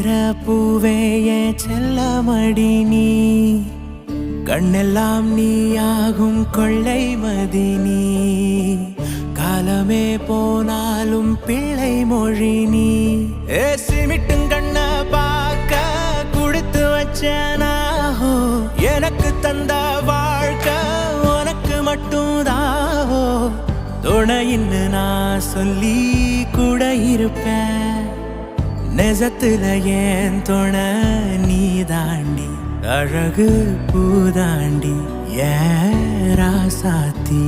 பூக்கிற பூவே என் செல்லமடி நீ கண்ணெல்லாம் நீயாகும் கொள்ளை மதி நீ காலமே போனாலும் பிள்ளை மொழி நீ சிமிட்டும் கண்ண பார்க்க குடுத்து வச்சனாஹோ எனக்கு தந்த வாழ்க்கை உனக்கு மட்டும் தாஹோ துணையின்னு நான் சொல்லி கூட இருப்பேன் நெசத்துல ஏன் துணை நீ தாண்டி அழகு பூதாண்டி ஏன் ராசாத்தி